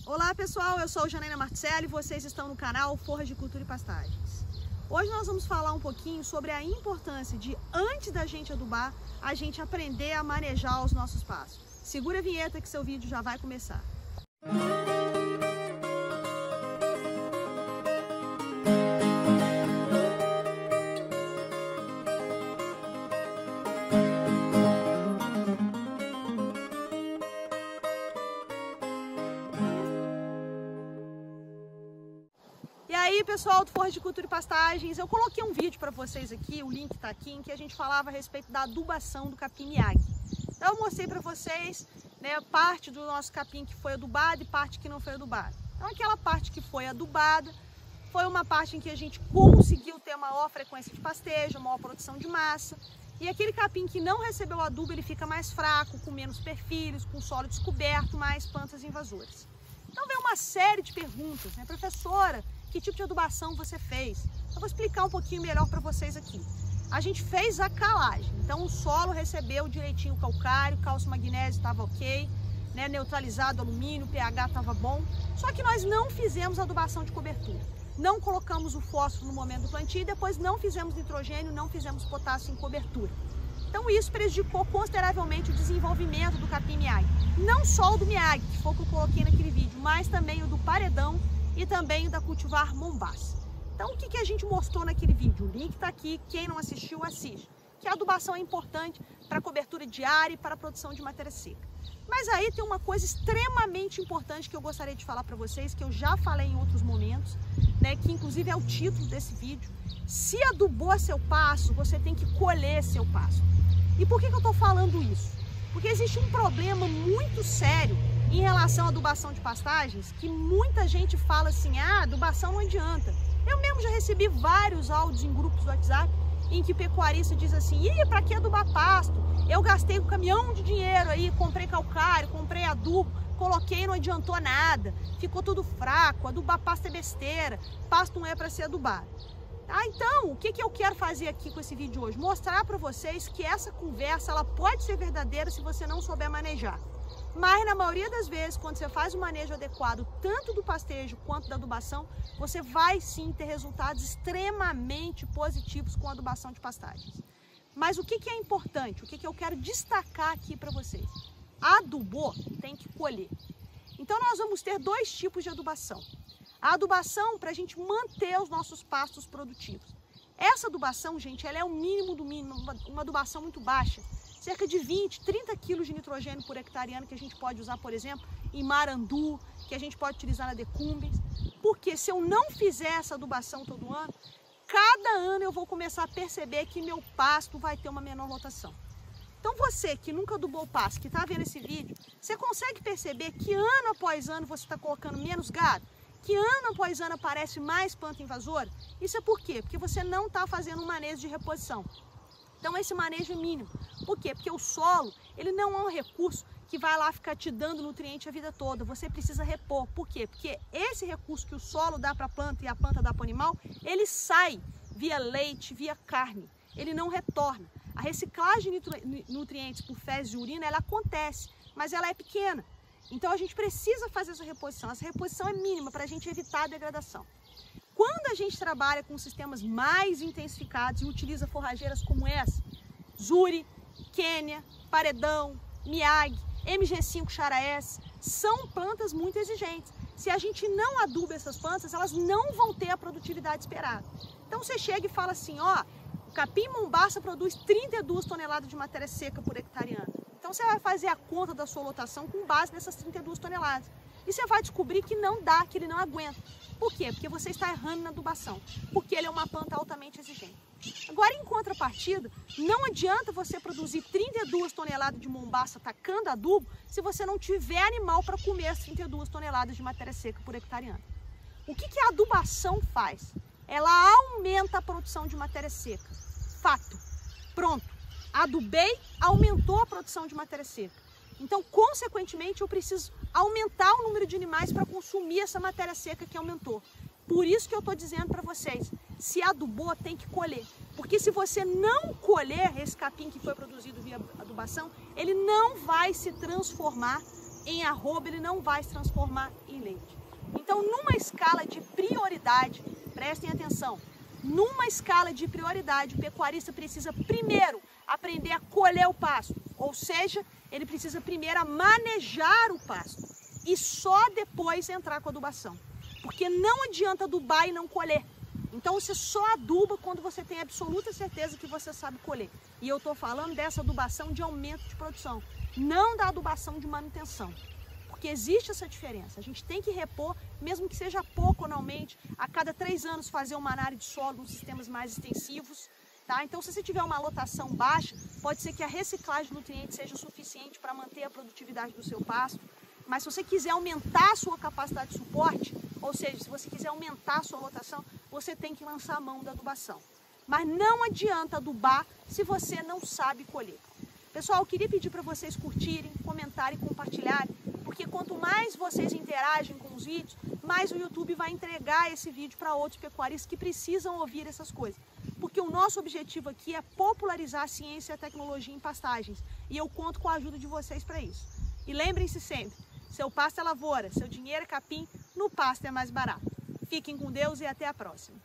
Olá pessoal, eu sou Janaína Marticelli e vocês estão no canal Forras de Cultura e Pastagens. Hoje nós vamos falar um pouquinho sobre a importância de, antes da gente adubar, a gente aprender a manejar os nossos pastos. Segura a vinheta que seu vídeo já vai começar. E aí pessoal do Forras de Cultura e Pastagens, eu coloquei um vídeo para vocês aqui, o link está aqui, em que a gente falava a respeito da adubação do capim Miyagi. Então eu mostrei para vocês, né, parte do nosso capim que foi adubado e parte que não foi adubada. Então aquela parte que foi adubada foi uma parte em que a gente conseguiu ter maior frequência de pastejo, maior produção de massa. E aquele capim que não recebeu adubo, ele fica mais fraco, com menos perfilhos, com solo descoberto, mais plantas invasoras. Então vem uma série de perguntas, né, professora? Que tipo de adubação você fez? Eu vou explicar um pouquinho melhor para vocês aqui. A gente fez a calagem, então o solo recebeu direitinho o calcário, cálcio magnésio estava ok, né, neutralizado alumínio, pH estava bom, só que nós não fizemos adubação de cobertura. Não colocamos o fósforo no momento do plantio e depois não fizemos nitrogênio, não fizemos potássio em cobertura. Então isso prejudicou consideravelmente o desenvolvimento do capim Miyagi. Não só o do Miyagi, que foi o que eu coloquei naquele vídeo, mas também o do paredão e também o da cultivar Mombasa. Então o que a gente mostrou naquele vídeo? O link está aqui, quem não assistiu, assiste. Que a adubação é importante para a cobertura diária e para a produção de matéria seca. Mas aí tem uma coisa extremamente importante que eu gostaria de falar para vocês, que eu já falei em outros momentos, né, que inclusive é o título desse vídeo. Se adubou seu pasto, você tem que colher seu pasto. E por que eu estou falando isso? Porque existe um problema muito sério em relação à adubação de pastagens, que muita gente fala assim, adubação não adianta. Eu mesmo já recebi vários áudios em grupos do WhatsApp em que pecuarista diz assim, para que adubar pasto? Eu gastei um caminhão de dinheiro aí, comprei calcário, comprei adubo, coloquei e não adiantou nada, ficou tudo fraco, adubar pasto é besteira, pasto não é para ser adubado. Então, o que eu quero fazer aqui com esse vídeo hoje? Mostrar para vocês que essa conversa ela pode ser verdadeira se você não souber manejar. Mas na maioria das vezes, quando você faz o manejo adequado, tanto do pastejo quanto da adubação, você vai sim ter resultados extremamente positivos com a adubação de pastagens. Mas o que é importante? O que eu quero destacar aqui para vocês? Adubou, tem que colher. Então nós vamos ter dois tipos de adubação. A adubação para a gente manter os nossos pastos produtivos. Essa adubação, gente, ela é o mínimo do mínimo, uma adubação muito baixa. Cerca de 20, 30 quilos de nitrogênio por hectare ano que a gente pode usar, por exemplo, em Marandu, que a gente pode utilizar na Decumbens. Porque se eu não fizer essa adubação todo ano, cada ano eu vou começar a perceber que meu pasto vai ter uma menor rotação. Então você que nunca adubou o pasto, que está vendo esse vídeo, você consegue perceber que ano após ano você está colocando menos gado? Que ano após ano aparece mais planta invasora? Isso é por quê? Porque você não está fazendo um manejo de reposição. Então esse manejo é mínimo. Por quê? Porque o solo, ele não é um recurso que vai lá ficar te dando nutriente a vida toda. Você precisa repor. Por quê? Porque esse recurso que o solo dá para a planta e a planta dá para o animal, ele sai via leite, via carne. Ele não retorna. A reciclagem de nutrientes por fezes e urina, ela acontece, mas ela é pequena. Então a gente precisa fazer essa reposição. Essa reposição é mínima para a gente evitar a degradação. Quando a gente trabalha com sistemas mais intensificados e utiliza forrageiras como essa, Zuri, Quênia, Paredão, Miyagi, MG5 Xara S, são plantas muito exigentes. Se a gente não aduba essas plantas, elas não vão ter a produtividade esperada. Então você chega e fala assim, o capim Mombasa produz 32 toneladas de matéria seca por hectare ano. Então você vai fazer a conta da sua lotação com base nessas 32 toneladas. E você vai descobrir que não dá, que ele não aguenta. Por quê? Porque você está errando na adubação. Porque ele é uma planta altamente exigente. Agora, em contrapartida, não adianta você produzir 32 toneladas de Mombasa tacando adubo se você não tiver animal para comer as 32 toneladas de matéria seca por hectare ano. O que a adubação faz? Ela aumenta a produção de matéria seca. Fato. Pronto. Adubei, aumentou a produção de matéria seca. Então, consequentemente, eu preciso aumentar o número de animais para consumir essa matéria seca que aumentou. Por isso que eu estou dizendo para vocês, se adubou, tem que colher. Porque se você não colher esse capim que foi produzido via adubação, ele não vai se transformar em arroba, ele não vai se transformar em leite. Então, numa escala de prioridade, prestem atenção, numa escala de prioridade, o pecuarista precisa primeiro aprender a colher o pasto, ou seja, ele precisa primeiro manejar o pasto e só depois entrar com a adubação, porque não adianta adubar e não colher. Então você só aduba quando você tem absoluta certeza que você sabe colher. E eu estou falando dessa adubação de aumento de produção, não da adubação de manutenção. Porque existe essa diferença. A gente tem que repor, mesmo que seja pouco anualmente, a cada 3 anos fazer uma análise de solo nos sistemas mais extensivos. Tá? Então, se você tiver uma lotação baixa, pode ser que a reciclagem de nutrientes seja suficiente para manter a produtividade do seu pasto. Mas se você quiser aumentar a sua capacidade de suporte, ou seja, se você quiser aumentar a sua lotação, você tem que lançar a mão da adubação. Mas não adianta adubar se você não sabe colher. Pessoal, eu queria pedir para vocês curtirem, comentarem, compartilharem, porque quanto mais vocês interagem com os vídeos, mais o YouTube vai entregar esse vídeo para outros pecuaristas que precisam ouvir essas coisas. Porque o nosso objetivo aqui é popularizar a ciência e a tecnologia em pastagens. E eu conto com a ajuda de vocês para isso. E lembrem-se sempre, seu pasto é lavoura, seu dinheiro é capim, no pasto é mais barato. Fiquem com Deus e até a próxima.